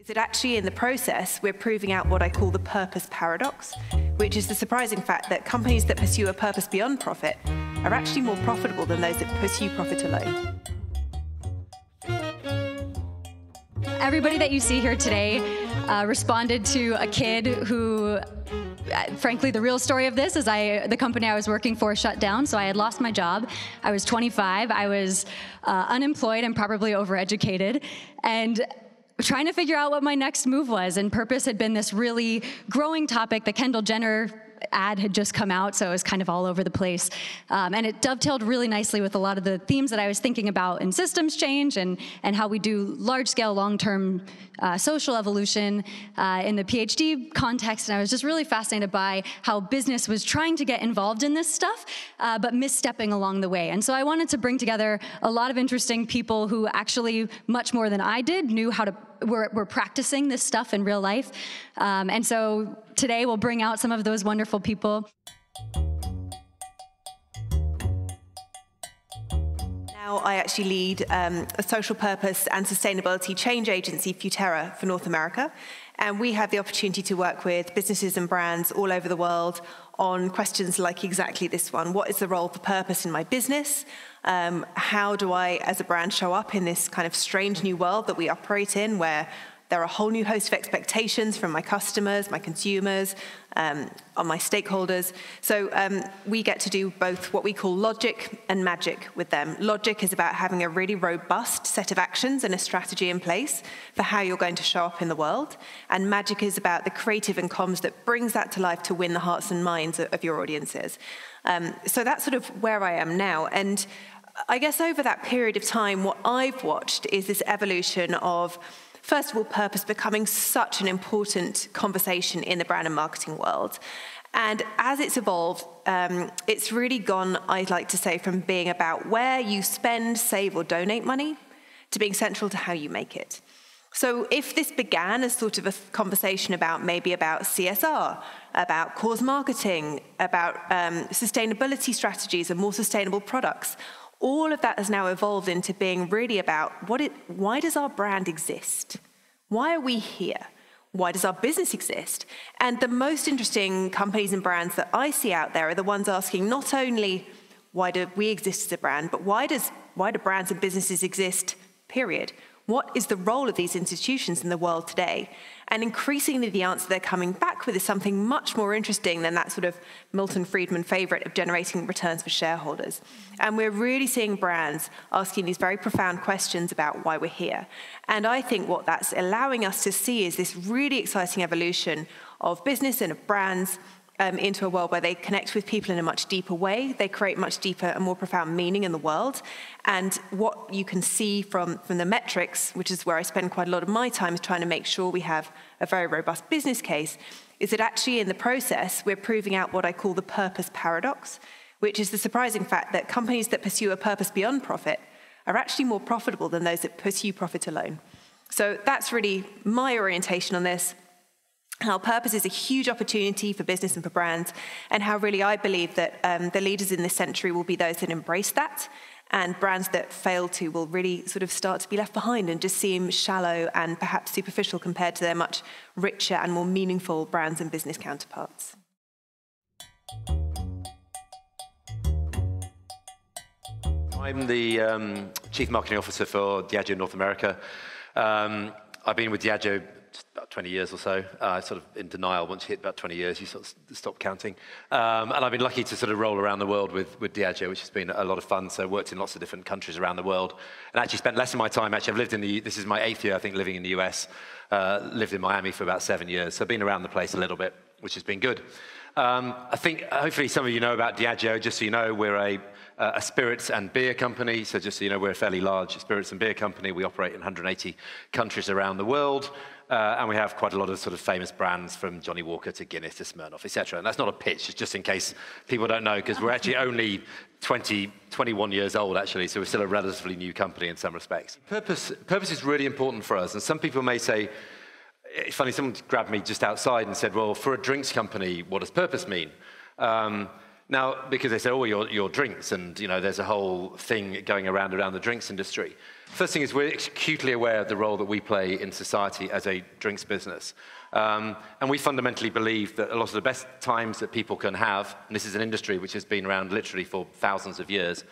Is that actually in the process, we're proving out what I call the purpose paradox, which is the surprising fact that companies that pursue a purpose beyond profit are actually more profitable than those that pursue profit alone. Everybody that you see here today responded to a kid who, frankly, the real story of this is the company I was working for shut down, so I had lost my job. I was 25. I was unemployed and probably overeducated, and trying to figure out what my next move was. And purpose had been this really growing topic. The Kendall Jenner ad had just come out, so it was kind of all over the place. And it dovetailed really nicely with a lot of the themes that I was thinking about in systems change and how we do large-scale, long-term social evolution in the PhD context. And I was just really fascinated by how business was trying to get involved in this stuff, but misstepping along the way. And so I wanted to bring together a lot of interesting people who actually, much more than I did, knew how to we're practicing this stuff in real life. And so today we'll bring out some of those wonderful people. Now I actually lead a social purpose and sustainability change agency, Futerra, for North America. And we have the opportunity to work with businesses and brands all over the world on questions like exactly this one. What is the role for purpose in my business? How do I, as a brand, show up in this kind of strange new world that we operate in, where there are a whole new host of expectations from my customers, my consumers, on my stakeholders. So we get to do both what we call logic and magic with them. Logic is about having a really robust set of actions and a strategy in place for how you're going to show up in the world. And magic is about the creative and comms that brings that to life to win the hearts and minds of your audiences. So that's sort of where I am now. And I guess over that period of time, what I've watched is this evolution of, first of all, purpose becoming such an important conversation in the brand and marketing world. And as it's evolved, it's really gone, I'd like to say, from being about where you spend, save, or donate money to being central to how you make it. So if this began as sort of a conversation about maybe about CSR, about cause marketing, about sustainability strategies and more sustainable products, all of that has now evolved into being really about why does our brand exist? Why are we here? Why does our business exist? And the most interesting companies and brands that I see out there are the ones asking not only why do we exist as a brand, but why do brands and businesses exist, period? What is the role of these institutions in the world today? And increasingly the answer they're coming back with is something much more interesting than that sort of Milton Friedman favorite of generating returns for shareholders. And we're really seeing brands asking these very profound questions about why we're here. And I think what that's allowing us to see is this really exciting evolution of business and of brands into a world where they connect with people in a much deeper way. They create much deeper and more profound meaning in the world. And what you can see from the metrics, which is where I spend quite a lot of my time, is trying to make sure we have a very robust business case, is that actually in the process, we're proving out what I call the purpose paradox, which is the surprising fact that companies that pursue a purpose beyond profit are actually more profitable than those that pursue profit alone. So that's really my orientation on this. How purpose is a huge opportunity for business and for brands, and how really I believe that the leaders in this century will be those that embrace that, and brands that fail to will really sort of start to be left behind and just seem shallow and perhaps superficial compared to their much richer and more meaningful brands and business counterparts. I'm the Chief Marketing Officer for Diageo North America. I've been with Diageo about 20 years or so, sort of in denial. Once you hit about 20 years, you sort of stop counting. And I've been lucky to sort of roll around the world with Diageo, which has been a lot of fun. So worked in lots of different countries around the world, and actually spent less of my time, actually, I've lived in this is my 8th year, I think, living in the US. Lived in Miami for about 7 years. So I've been around the place a little bit, which has been good. I think hopefully some of you know about Diageo. Just so you know, we're a spirits and beer company. So just so you know, we're a fairly large spirits and beer company. We operate in 180 countries around the world. And we have quite a lot of sort of famous brands, from Johnny Walker to Guinness to Smirnoff, etc. And that's not a pitch, it's just in case people don't know, because we're actually only 21 years old, actually, so we're still a relatively new company in some respects. Purpose is really important for us, and some people may say, it's funny, someone grabbed me just outside and said, well, for a drinks company, what does purpose mean? Now, because they say, oh, your drinks, and there's a whole thing going around the drinks industry. First thing is we're acutely aware of the role that we play in society as a drinks business. And we fundamentally believe that a lot of the best times that people can have, and this is an industry which has been around literally for thousands of years,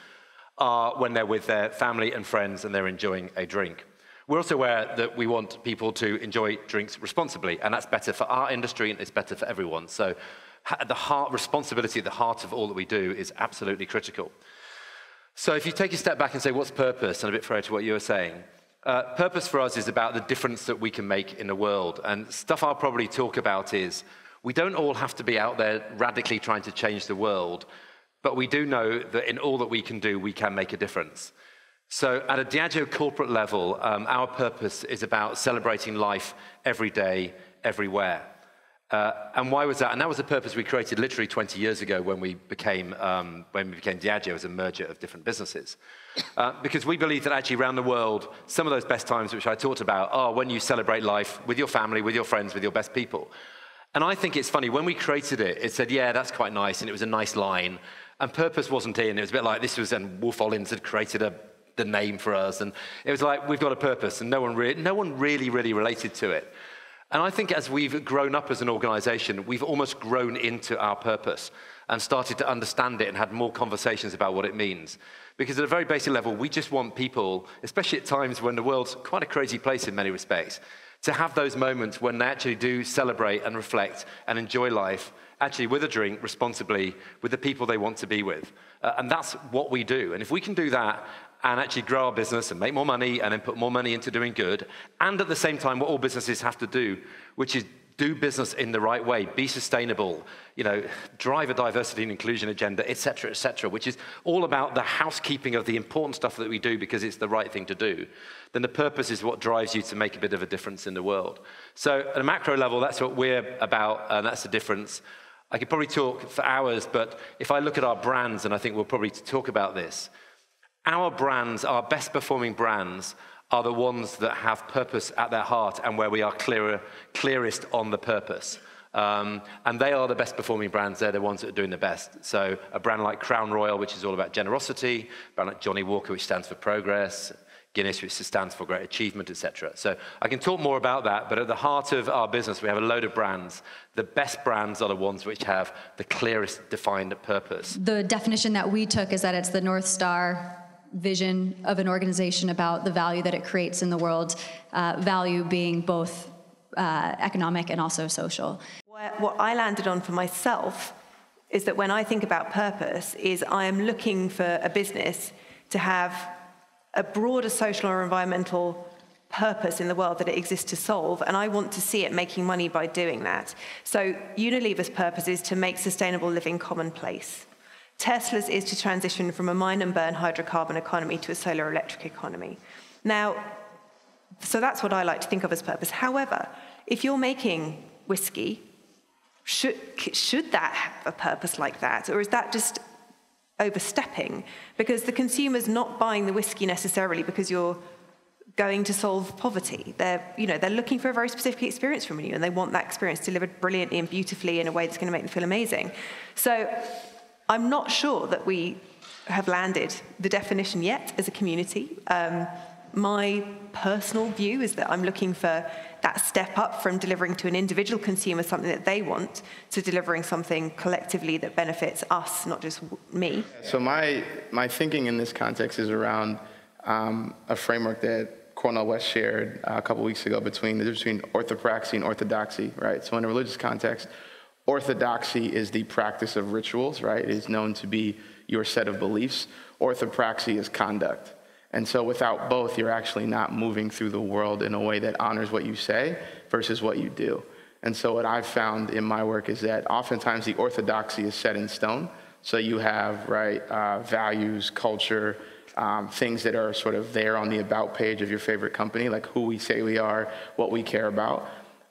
are when they're with their family and friends and they're enjoying a drink. We're also aware that we want people to enjoy drinks responsibly, and that's better for our industry and it's better for everyone. So responsibility at the heart of all that we do is absolutely critical. So if you take a step back and say, what's purpose? And a bit, Freya, to what you were saying. Purpose for us is about the difference that we can make in the world. And stuff I'll probably talk about is, we don't all have to be out there radically trying to change the world, but we do know that in all that we can do, we can make a difference. So at a Diageo corporate level, our purpose is about celebrating life every day, everywhere. And why was that? And that was a purpose we created literally 20 years ago when we became Diageo as a merger of different businesses. Because we believe that actually around the world, some of those best times which I talked about are when you celebrate life with your family, with your friends, with your best people. And I think it's funny, when we created it, it said, yeah, that's quite nice, and it was a nice line. And purpose wasn't in. It was a bit like this was, and Wolf Ollins had created the name for us. And it was like, we've got a purpose, and no one really related to it. And I think as we've grown up as an organization, we've almost grown into our purpose and started to understand it and had more conversations about what it means. Because at a very basic level, we just want people, especially at times when the world's quite a crazy place in many respects, to have those moments when they actually do celebrate and reflect and enjoy life, actually with a drink, responsibly, with the people they want to be with. And that's what we do. And if we can do that and actually grow our business and make more money and then put more money into doing good, and at the same time what all businesses have to do, which is do business in the right way, be sustainable, drive a diversity and inclusion agenda, et cetera, which is all about the housekeeping of the important stuff that we do because it's the right thing to do, then the purpose is what drives you to make a bit of a difference in the world. So at a macro level, that's what we're about, and that's the difference. I could probably talk for hours, but if I look at our brands, and I think we'll probably talk about this, our brands, our best performing brands, are the ones that have purpose at their heart and where we are clearest on the purpose. And they are the best performing brands. They're the ones that are doing the best. So a brand like Crown Royal, which is all about generosity, a brand like Johnny Walker, which stands for progress, Guinness, which stands for great achievement, etc. So I can talk more about that, but at the heart of our business, we have a load of brands. The best brands are the ones which have the clearest defined purpose. The definition that we took is that it's the North Star vision of an organization about the value that it creates in the world, value being both economic and also social. What I landed on for myself is that when I think about purpose, is I am looking for a business to have a broader social or environmental purpose in the world that it exists to solve, and I want to see it making money by doing that. So Unilever's purpose is to make sustainable living commonplace. Tesla's is to transition from a mine and burn hydrocarbon economy to a solar electric economy. Now, so that's what I like to think of as purpose. However, if you're making whiskey, should that have a purpose like that? Or is that just overstepping? Because the consumer's not buying the whiskey necessarily because you're going to solve poverty. They're looking for a very specific experience from you, and they want that experience delivered brilliantly and beautifully in a way that's going to make them feel amazing. So I'm not sure that we have landed the definition yet as a community. My personal view is that I'm looking for that step up from delivering to an individual consumer something that they want to delivering something collectively that benefits us, not just me. So my thinking in this context is around a framework that Cornell West shared a couple weeks ago between the difference between orthopraxy and orthodoxy, right? So in a religious context, orthodoxy is the practice of rituals, right? It is known to be your set of beliefs. Orthopraxy is conduct. And so without both, you're actually not moving through the world in a way that honors what you say versus what you do. And so what I've found in my work is that oftentimes the orthodoxy is set in stone. So you have, values, culture, things that are sort of there on the about page of your favorite company, like who we say we are, what we care about,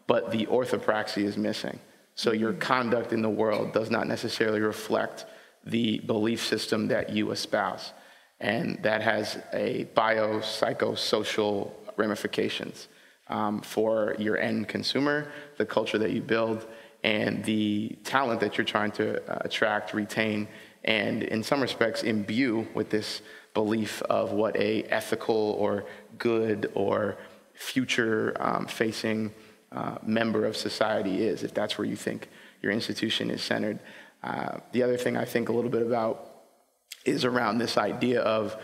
but the orthopraxy is missing. So your conduct in the world does not necessarily reflect the belief system that you espouse. And that has a biopsychosocial ramifications for your end consumer, the culture that you build, and the talent that you're trying to attract, retain, and in some respects imbue with this belief of what a ethical or good or future-facing member of society is, if that's where you think your institution is centered. The other thing I think a little bit about is around this idea of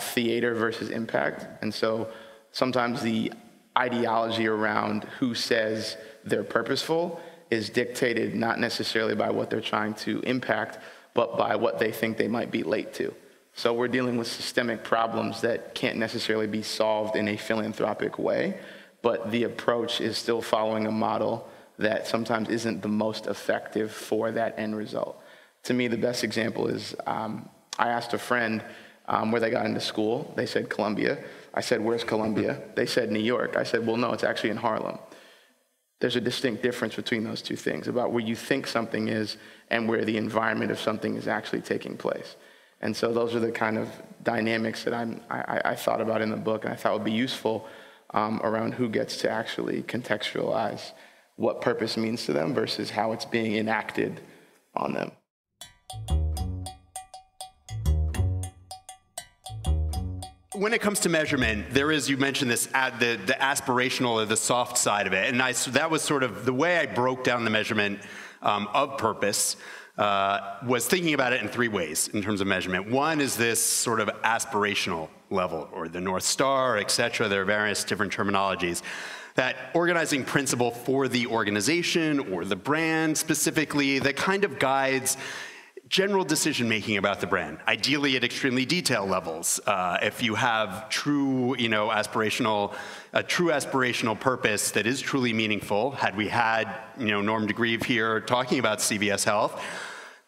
theater versus impact. And so sometimes the ideology around who says they're purposeful is dictated not necessarily by what they're trying to impact, but by what they think they might be late to. So we're dealing with systemic problems that can't necessarily be solved in a philanthropic way, but the approach is still following a model that sometimes isn't the most effective for that end result. To me, the best example is I asked a friend where they got into school. They said Columbia. I said, where's Columbia? They said New York. I said, well, no, it's actually in Harlem. There's a distinct difference between those two things about where you think something is and where the environment of something is actually taking place. And so those are the kind of dynamics that I thought about in the book, and I thought would be useful around who gets to actually contextualize what purpose means to them versus how it's being enacted on them. When it comes to measurement, there is, you mentioned this, the aspirational or the soft side of it. And that was sort of the way I broke down the measurement of purpose, was thinking about it in three ways in terms of measurement. One is this sort of aspirational level, or the North Star, et cetera. There are various different terminologies. That organizing principle for the organization or the brand specifically that kind of guides general decision-making about the brand, ideally at extremely detailed levels. If you have true, a true aspirational purpose that is truly meaningful, had we had, Norm DeGrieve here talking about CVS Health,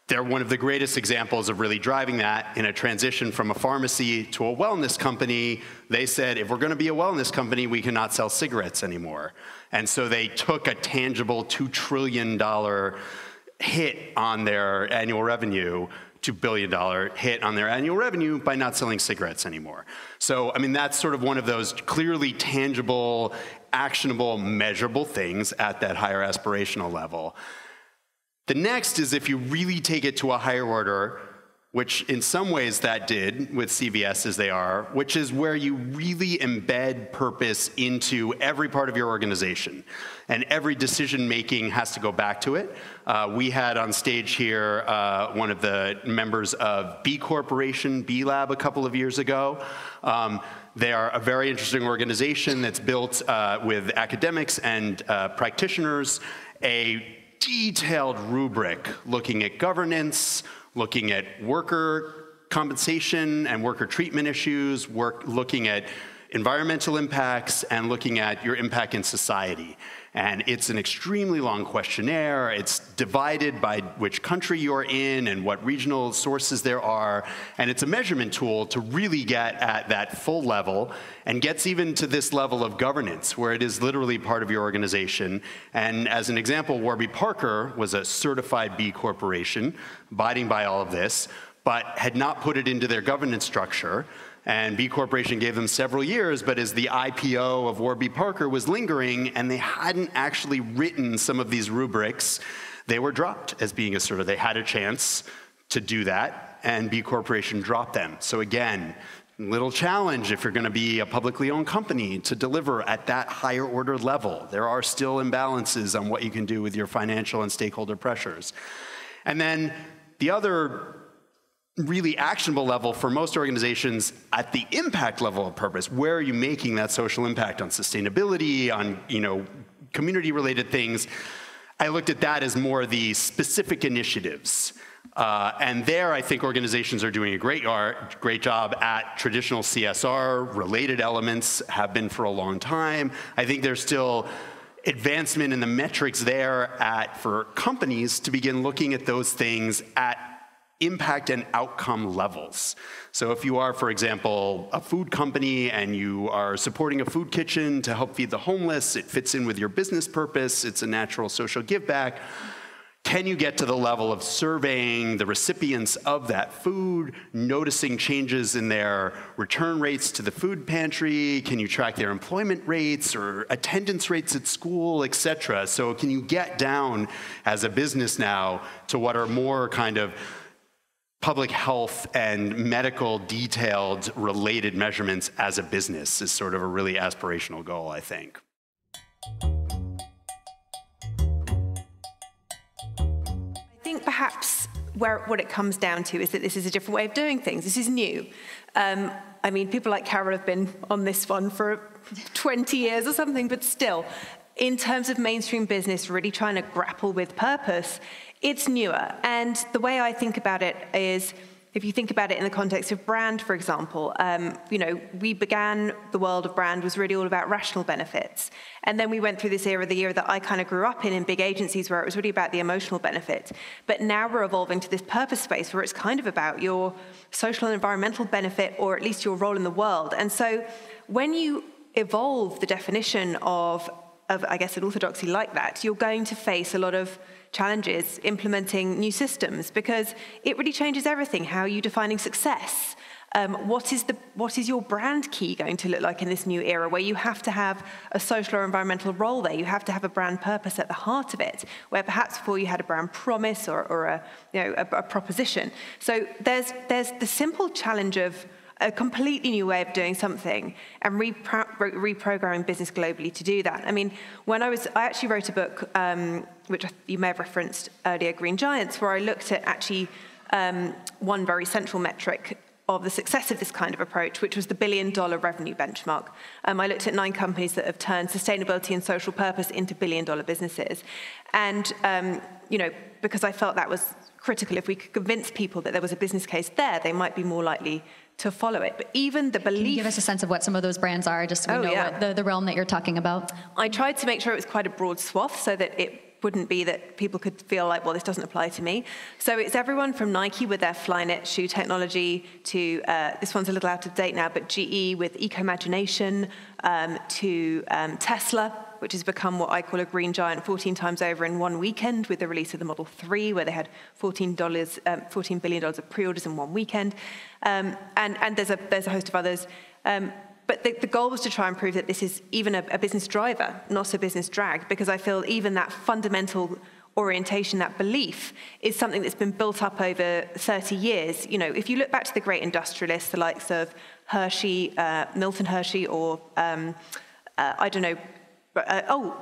they're one of the greatest examples of really driving that in a transition from a pharmacy to a wellness company. They said, if we're going to be a wellness company, we cannot sell cigarettes anymore. And so they took a tangible $2 trillion hit on their annual revenue to $1 billion hit on their annual revenue by not selling cigarettes anymore. So, that's sort of one of those clearly tangible, actionable, measurable things at that higher aspirational level. The next is if you really take it to a higher order, which in some ways that did with CVS as they are, which is where you really embed purpose into every part of your organization. And every decision-making has to go back to it. We had on stage here one of the members of B Corporation, B Lab, a couple of years ago. They are a very interesting organization that's built with academics and practitioners, a detailed rubric looking at governance, looking at worker compensation and worker treatment issues, looking at environmental impacts, and looking at your impact in society. And it's an extremely long questionnaire. It's divided by which country you're in and what regional sources there are. And it's a measurement tool to really get at that full level and gets even to this level of governance where it is literally part of your organization. And as an example, Warby Parker was a certified B Corporation, abiding by all of this, but had not put it into their governance structure. And B Corporation gave them several years, but as the IPO of Warby Parker was lingering and they hadn't actually written some of these rubrics, they were dropped as being assertive. They had a chance to do that, and B Corporation dropped them. So again, little challenge if you're going to be a publicly owned company to deliver at that higher order level. There are still imbalances on what you can do with your financial and stakeholder pressures. And then the other really actionable level for most organizations at the impact level of purpose. Where are you making that social impact on sustainability, on community-related things? I looked at that as more the specific initiatives. And there, I think organizations are doing a great job at traditional CSR. Related elements have been for a long time. I think there's still advancement in the metrics there for companies to begin looking at those things at impact and outcome levels. So if you are, for example, a food company and you are supporting a food kitchen to help feed the homeless, it fits in with your business purpose, it's a natural social give back. can you get to the level of surveying the recipients of that food, noticing changes in their return rates to the food pantry? Can you track their employment rates or attendance rates at school, et cetera? So can you get down as a business now to what are more kind of public health and medical detailed related measurements as a business is sort of a really aspirational goal, I think. I think perhaps what it comes down to is that this is a different way of doing things. This is new. I mean, people like Carol have been on this one for 20 years or something, but still, in terms of mainstream business really trying to grapple with purpose, it's newer. And the way I think about it is, if you think about it in the context of brand, for example, you know, we began, the world of brand was really all about rational benefits. And then we went through this era, the era that I kind of grew up in big agencies, where it was really about the emotional benefit. But now we're evolving to this purpose space where it's kind of about your social and environmental benefit, or at least your role in the world. And so when you evolve the definition of I guess, an orthodoxy like that, you're going to face a lot of challenges implementing new systems, because it really changes everything. How are you defining success? What is your brand key going to look like in this new era, where you have to have a social or environmental role there? You have to have a brand purpose at the heart of it, where perhaps before you had a brand promise or a proposition. So there's the simple challenge of a completely new way of doing something and reprogramming business globally to do that. I mean, I actually wrote a book, which you may have referenced earlier, Green Giants, where I looked at actually one very central metric of the success of this kind of approach, which was the $1 billion revenue benchmark. I looked at 9 companies that have turned sustainability and social purpose into billion-dollar businesses. And, you know, because I felt that was critical, if we could convince people that there was a business case there, they might be more likely to follow it. But even the belief... Can you give us a sense of what some of those brands are, just so we know what the realm that you're talking about? I tried to make sure it was quite a broad swath so that it wouldn't be that people could feel like, well, this doesn't apply to me. So it's everyone from Nike with their Flyknit shoe technology to, this one's a little out of date now, but GE with Eco-Imagination, to Tesla, which has become what I call a green giant 14 times over in one weekend with the release of the Model 3, where they had $14 billion of pre-orders in one weekend. And there's a host of others. But the goal was to try and prove that this is even a business driver, not a business drag, because I feel even that fundamental orientation, that belief, is something that's been built up over 30 years. You know, if you look back to the great industrialists, the likes of Hershey, Milton Hershey, or I don't know,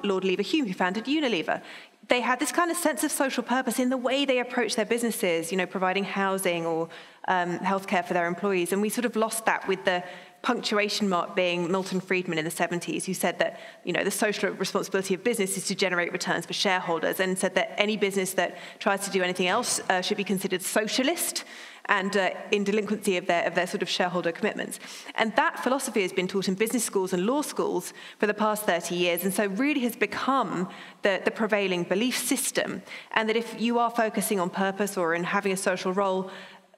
Lord Leverhulme, who founded Unilever, they had this kind of sense of social purpose in the way they approached their businesses, you know, providing housing or healthcare for their employees. And we sort of lost that with the punctuation mark being Milton Friedman in the 70s, who said that, you know, the social responsibility of business is to generate returns for shareholders, and said that any business that tries to do anything else should be considered socialist and in delinquency of their sort of shareholder commitments. And that philosophy has been taught in business schools and law schools for the past 30 years, and so really has become the prevailing belief system. And that if you are focusing on purpose or in having a social role,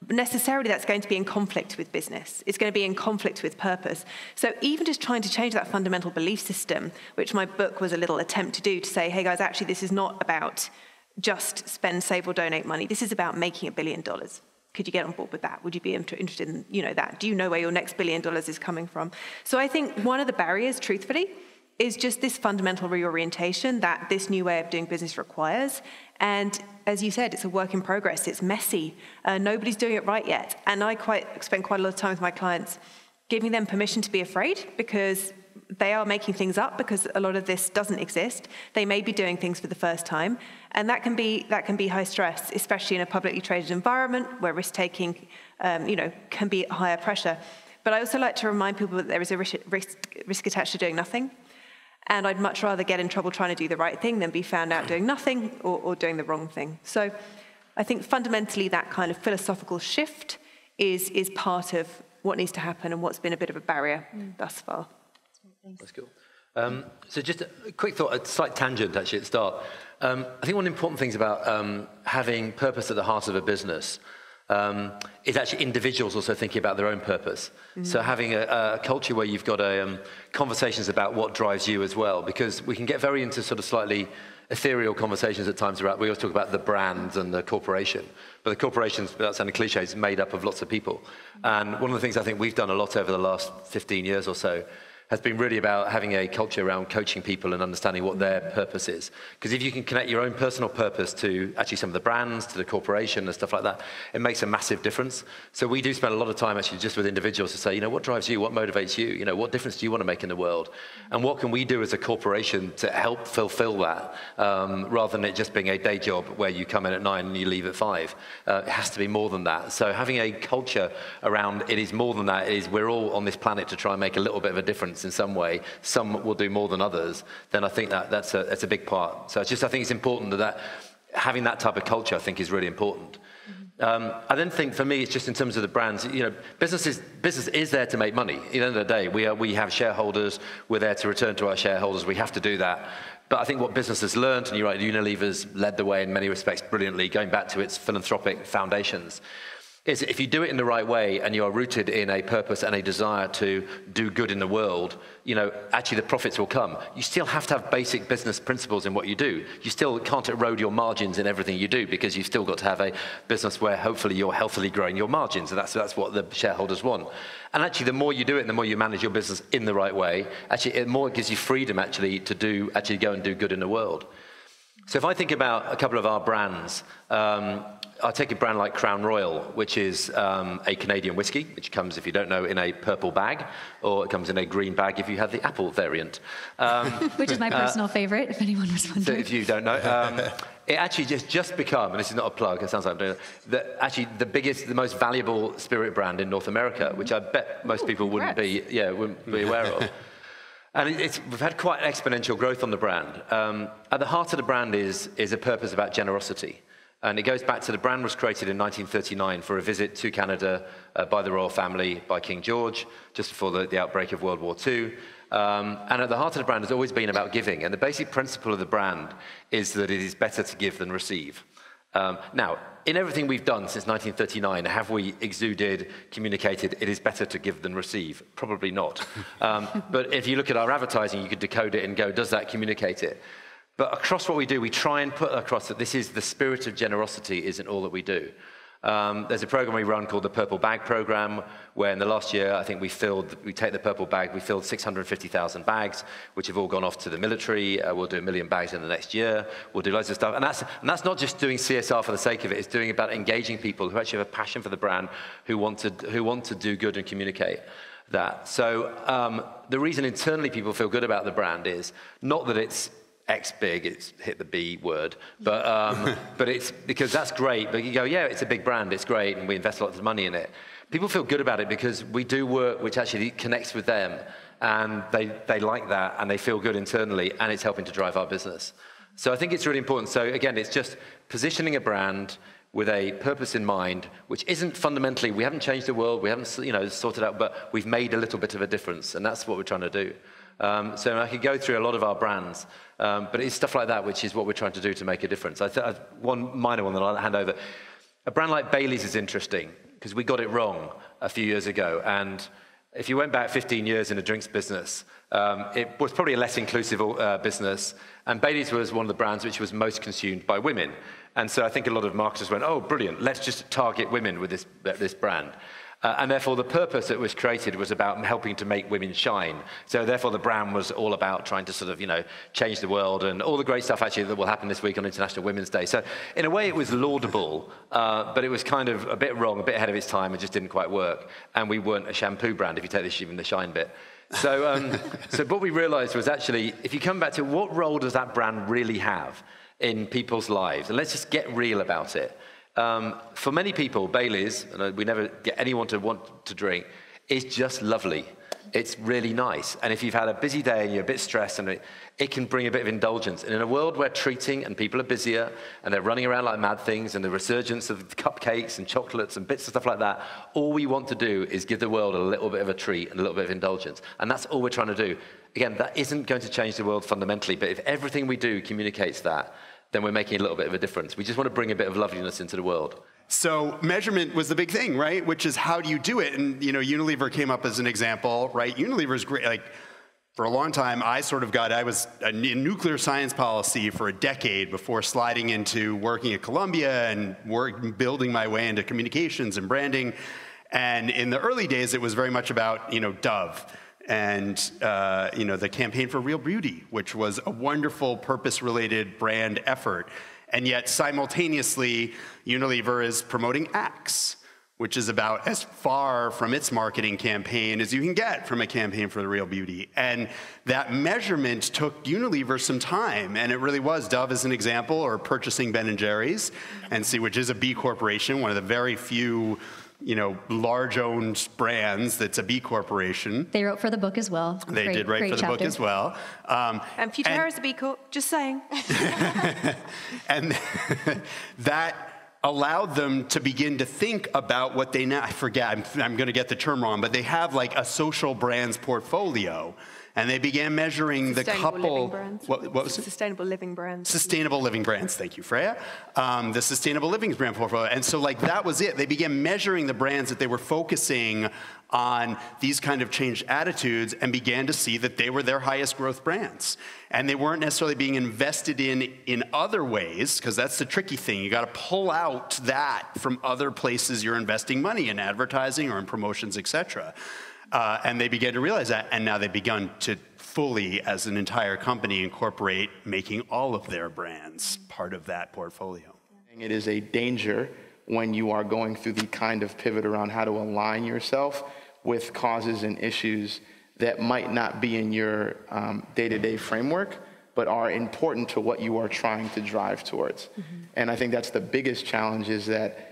necessarily that's going to be in conflict with business. It's going to be in conflict with purpose. So even just trying to change that fundamental belief system, which my book was a little attempt to do, to say, hey guys, actually this is not about just spend, save or donate money. This is about making $1 billion. Could you get on board with that? Would you be interested in, you know, that? Do you know where your next $1 billion is coming from? So I think one of the barriers, truthfully, is just this fundamental reorientation that this new way of doing business requires. And as you said, it's a work in progress. It's messy. Nobody's doing it right yet. And I spend quite a lot of time with my clients giving them permission to be afraid, because they are making things up, because a lot of this doesn't exist. They may be doing things for the first time. And that can be high stress, especially in a publicly traded environment where risk-taking you know, can be at higher pressure. But I also like to remind people that there is a risk attached to doing nothing. And I'd much rather get in trouble trying to do the right thing than be found out doing nothing or doing the wrong thing. So I think fundamentally that kind of philosophical shift is part of what needs to happen and what's been a bit of a barrier thus far. That's cool. So just a quick thought, a slight tangent actually at the start. I think one of the important things about having purpose at the heart of a business is actually individuals also thinking about their own purpose. So having a culture where you've got conversations about what drives you as well, because we can get very into sort of slightly ethereal conversations at times about, we always talk about the brand and the corporation, but the corporation's, without sounding cliche, is made up of lots of people. And one of the things I think we've done a lot over the last 15 years or so has been really about having a culture around coaching people and understanding what their purpose is. Because if you can connect your own personal purpose to actually some of the brands, to the corporation and stuff like that, it makes a massive difference. So we do spend a lot of time actually just with individuals to say, you know, what drives you, what motivates you, you know, what difference do you want to make in the world? And what can we do as a corporation to help fulfill that, rather than it just being a day job where you come in at 9 and you leave at 5. It has to be more than that. So having a culture around it is more than that. It is, we're all on this planet to try and make a little bit of a difference in some way. Some will do more than others. Then I think that's a big part. So it's just, I think it's important that having that type of culture, I think, is really important. I then think for me, it's just in terms of the brands, you know, business is there to make money. At the end of the day, we have shareholders. We're there to return to our shareholders. We have to do that. But I think what business has learned, and you're right, Unilever's led the way in many respects brilliantly, going back to its philanthropic foundations, is if you do it in the right way and you are rooted in a purpose and a desire to do good in the world, you know, actually the profits will come. You still have to have basic business principles in what you do. You still can't erode your margins in everything you do, because you've still got to have a business where hopefully you're healthily growing your margins, and that's what the shareholders want. And actually the more you do it and the more you manage your business in the right way, actually the more it gives you freedom actually to go and do good in the world. So if I think about a couple of our brands, I'll take a brand like Crown Royal, which is a Canadian whiskey, which comes, if you don't know, in a purple bag, or it comes in a green bag if you have the apple variant. Which is my personal favorite, if anyone was wondering. So if you don't know. It actually just become, and this is not a plug, it sounds like I'm doing it, actually the biggest, the most valuable spirit brand in North America, which I bet most people wouldn't be aware of. And we've had quite exponential growth on the brand. At the heart of the brand is a purpose about generosity. And it goes back to the brand was created in 1939 for a visit to Canada by the royal family, by King George, just before the outbreak of World War II. And at the heart of the brand has always been about giving. And the basic principle of the brand is that it is better to give than receive. Now, in everything we've done since 1939, have we exuded, communicated, it is better to give than receive? Probably not. But if you look at our advertising, you could decode it and go, does that communicate it? But across what we do, we try and put across that this is the spirit of generosity isn't all that we do. There's a program we run called the Purple Bag Program, where in the last year, I think we take the purple bag, we filled 650,000 bags, which have all gone off to the military. We'll do 1 million bags in the next year. We'll do loads of stuff. And that's not just doing CSR for the sake of it. It's doing about engaging people who actually have a passion for the brand, who want to do good and communicate that. So the reason internally people feel good about the brand is not that it's X big, it's hit the B word, but it's because that's great. But you go, yeah, it's a big brand, it's great, and we invest lots of money in it. People feel good about it because we do work which actually connects with them, and they like that, and they feel good internally, and it's helping to drive our business. So I think it's really important. So again, it's just positioning a brand with a purpose in mind, which isn't fundamentally, we haven't changed the world, we haven't sorted out, but we've made a little bit of a difference, and that's what we're trying to do. So I could go through a lot of our brands, but it's stuff like that which is what we're trying to do to make a difference. One minor one that I'll hand over. A brand like Bailey's is interesting because we got it wrong a few years ago. And if you went back 15 years in the drinks business, it was probably a less inclusive business. And Bailey's was one of the brands which was most consumed by women. And so I think a lot of marketers went, oh, brilliant, let's just target women with this brand. And therefore, the purpose that was created was about helping to make women shine. So therefore, the brand was all about trying to sort of, change the world and all the great stuff actually that will happen this week on International Women's Day. So in a way, it was laudable, but it was kind of a bit wrong, a bit ahead of its time. It just didn't quite work. And we weren't a shampoo brand, if you take even the shine bit. So, so what we realized was actually, if you come back to what role does that brand really have in people's lives? And let's just get real about it. For many people, Bailey's, and we never get anyone to want to drink, is just lovely. It's really nice. And if you've had a busy day and you're a bit stressed, and it can bring a bit of indulgence. And in a world where treating and people are busier and they're running around like mad things and the resurgence of cupcakes and chocolates and bits of stuff like that, all we want to do is give the world a little bit of a treat and a little bit of indulgence. And that's all we're trying to do. Again, that isn't going to change the world fundamentally, but if everything we do communicates that, then we're making a little bit of a difference. We just want to bring a bit of loveliness into the world. So measurement was the big thing, right? Which is how do you do it? And Unilever came up as an example, right? Unilever's great. Like For a long time, I was in nuclear science policy for a decade before sliding into working at Columbia and building my way into communications and branding. And in the early days, it was very much about, Dove and, the campaign for Real Beauty, which was a wonderful purpose-related brand effort. And yet, simultaneously, Unilever is promoting Axe, which is about as far from its marketing campaign as you can get from a campaign for the Real Beauty. And that measurement took Unilever some time, and it really was Dove as an example, or purchasing Ben & Jerry's, which is a B corporation, one of the very few large-owned brands that's a B corporation. They wrote for the book as well. They did write for the book as well. And Futerra is a B Corp, just saying. And that allowed them to begin to think about what they now, I forget, I'm going to get the term wrong, but they have like a social brands portfolio. And they began measuring the couple. What was it? Sustainable living brands. Sustainable living brands. Thank you, Freya. The sustainable living brand portfolio. And so, that was it. They began measuring the brands that they were focusing on these kind of changed attitudes, and began to see that they were their highest growth brands. And they weren't necessarily being invested in other ways, because that's the tricky thing. You got to pull out that from other places you're investing money in, advertising or in promotions, et cetera. And they began to realize that, and now they've begun to fully, as an entire company, incorporate making all of their brands part of that portfolio. It is a danger when you are going through the kind of pivot around how to align yourself with causes and issues that might not be in your day-to-day framework, but are important to what you are trying to drive towards. And I think that's the biggest challenge, is that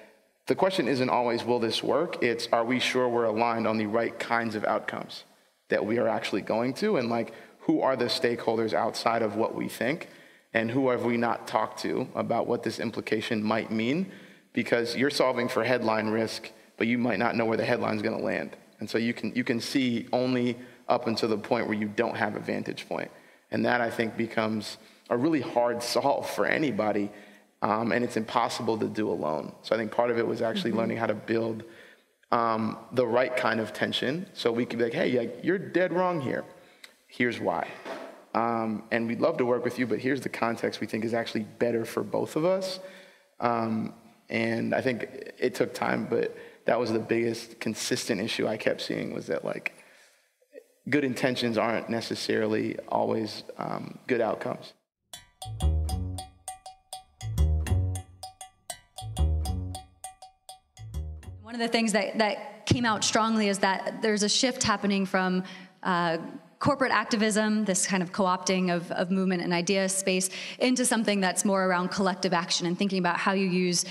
the question isn't always, will this work? It's, are we sure we're aligned on the right kinds of outcomes that we are actually going to? And who are the stakeholders outside of what we think? And who have we not talked to about what this implication might mean? Because you're solving for headline risk, but you might not know where the headline's gonna land. And so you can see only up until the point where you don't have a vantage point. And that, I think, becomes a really hard solve for anybody. And it's impossible to do alone. So I think part of it was actually learning how to build the right kind of tension, so we could be like, hey, you're dead wrong here. Here's why. And we'd love to work with you, but here's the context we think is actually better for both of us. And I think it took time, but that was the biggest consistent issue I kept seeing, was that good intentions aren't necessarily always good outcomes. One of the things that came out strongly is that there's a shift happening from corporate activism, this kind of co-opting of movement and idea space, into something that's more around collective action and thinking about how you use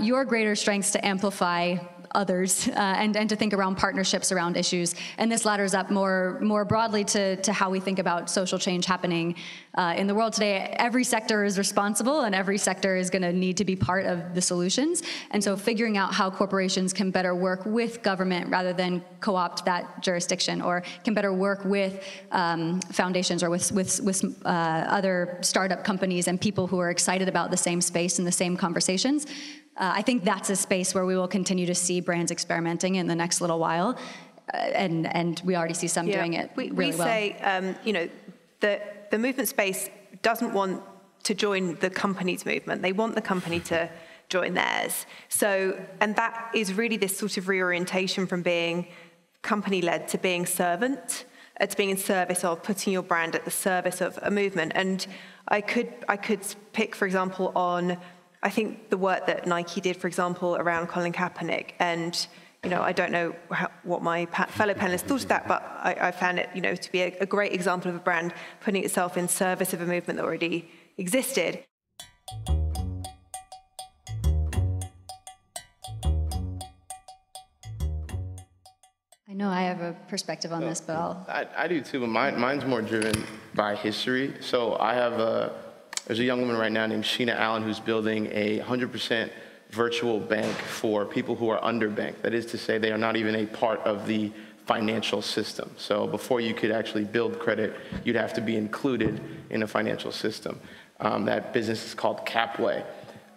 your greater strengths to amplify others and to think around partnerships around issues. And this ladders up more broadly to how we think about social change happening in the world today. Every sector is responsible, and every sector is going to need to be part of the solutions. And so figuring out how corporations can better work with government rather than co-opt that jurisdiction, or can better work with foundations or with other startup companies and people who are excited about the same space and the same conversations. I think that's a space where we will continue to see brands experimenting in the next little while, and we already see some doing it really well. We say, the movement space doesn't want to join the company's movement. They want the company to join theirs. So, and that is really this sort of reorientation from being company-led to being servant, to being in service of, putting your brand at the service of a movement. And I could pick, for example, on, I think, the work that Nike did, for example, around Colin Kaepernick. And, I don't know what my fellow panelists thought of that, but I found it, to be a great example of a brand putting itself in service of a movement that already existed. I know I have a perspective on this, but I do too, but mine's more driven by history. So there's a young woman right now named Sheena Allen who's building a 100% virtual bank for people who are underbanked. That is to say, they are not even a part of the financial system. So before you could actually build credit, you'd have to be included in a financial system. That business is called Capway.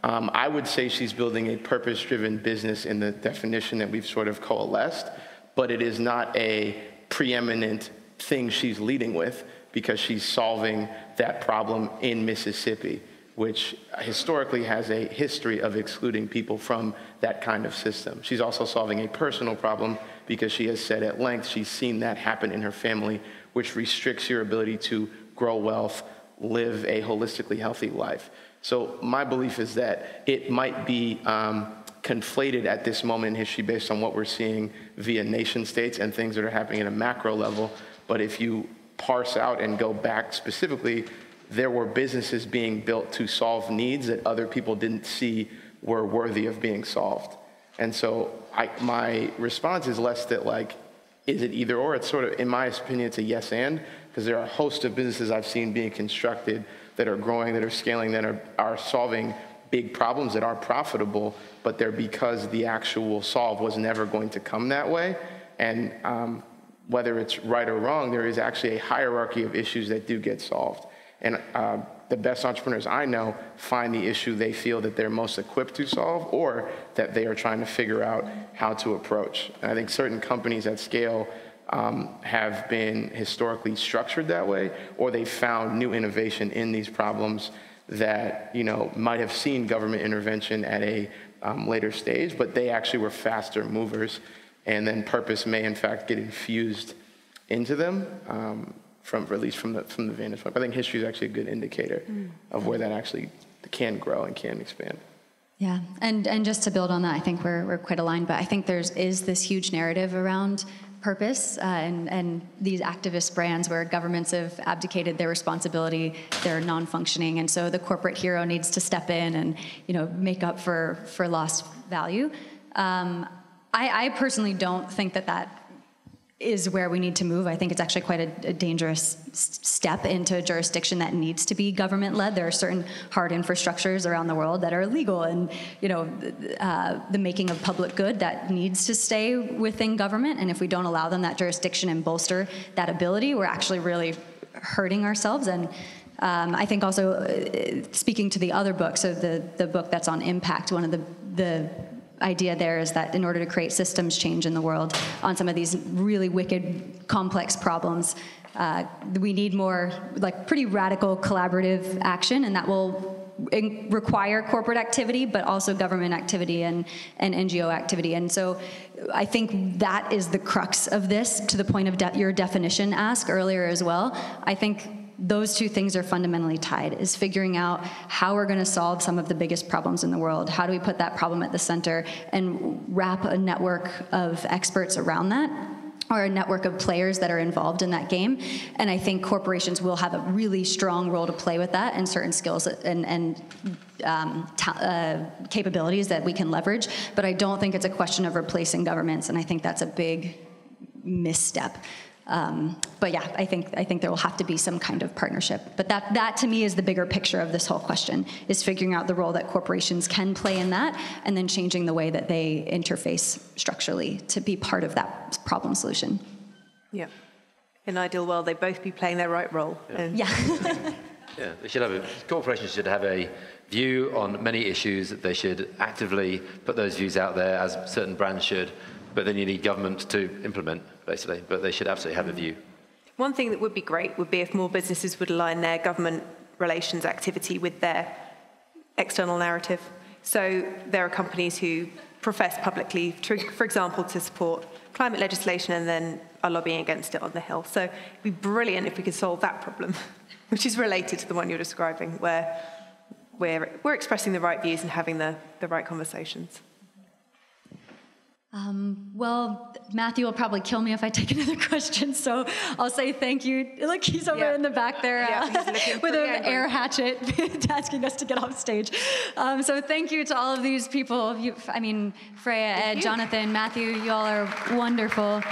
I would say she's building a purpose-driven business in the definition that we've sort of coalesced, but it is not a preeminent thing she's leading with, because she's solving that problem in Mississippi, which historically has a history of excluding people from that kind of system. She's also solving a personal problem because she has said at length she's seen that happen in her family, which restricts your ability to grow wealth, live a holistically healthy life. So my belief is that it might be conflated at this moment in history based on what we're seeing via nation states and things that are happening at a macro level. But if you parse out and go back specifically, there were businesses being built to solve needs that other people didn't see were worthy of being solved. And so my response is less that like, is it either or? It's sort of, in my opinion, it's a yes and, because there are a host of businesses I've seen being constructed that are growing, that are scaling, that are solving big problems that are profitable, but they're because the actual solve was never going to come that way. And whether it's right or wrong, there is actually a hierarchy of issues that do get solved. And the best entrepreneurs I know find the issue they feel that they're most equipped to solve, or that they are trying to figure out how to approach. And I think certain companies at scale have been historically structured that way, or they found new innovation in these problems that, you know, might have seen government intervention at a later stage, but they actually were faster movers, and then purpose may in fact get infused into them, at least from the vantage point. I think history is actually a good indicator of where that actually can grow and can expand. Yeah, and just to build on that, I think we're quite aligned, but I think is this huge narrative around purpose and these activist brands where governments have abdicated their responsibility, they're non-functioning, and so the corporate hero needs to step in and, you know, make up for lost value. I personally don't think that is where we need to move. I think it's actually quite a dangerous step into a jurisdiction that needs to be government-led. There are certain hard infrastructures around the world that are illegal, and, you know, the making of public good that needs to stay within government. And if we don't allow them that jurisdiction and bolster that ability, we're actually really hurting ourselves. And I think also, speaking to the other book, so the book that's on impact, one of the idea there is that in order to create systems change in the world on some of these really wicked, complex problems, we need more like pretty radical collaborative action, and that will require corporate activity, but also government activity and NGO activity. And so I think that is the crux of this, to the point of your definition ask earlier as well. I think those two things are fundamentally tied, is figuring out how we're going to solve some of the biggest problems in the world. How do we put that problem at the center and wrap a network of experts around that, or a network of players that are involved in that game? And I think corporations will have a really strong role to play with that, and certain skills and capabilities that we can leverage. But I don't think it's a question of replacing governments, and I think that's a big misstep. But yeah, I think there will have to be some kind of partnership. But that to me is the bigger picture of this whole question, is figuring out the role that corporations can play in that, and then changing the way that they interface structurally to be part of that problem solution. Yeah. In an ideal world, they'd both be playing their right role. Yeah. Yeah, corporations should have a view on many issues. They should actively put those views out there, as certain brands should. But then you need government to implement, basically. But they should absolutely have a view. One thing that would be great would be if more businesses would align their government relations activity with their external narrative. So there are companies who profess publicly, for example, to support climate legislation, and then are lobbying against it on the Hill. So it'd be brilliant if we could solve that problem, which is related to the one you're describing, where we're expressing the right views and having the right conversations. Well, Matthew will probably kill me if I take another question, so I'll say thank you. Look, he's over in the back there with an air hatchet asking us to get off stage. So thank you to all of these people. Freya, Ed, Jonathan, Matthew, you all are wonderful.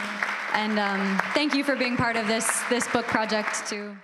And thank you for being part of this book project too.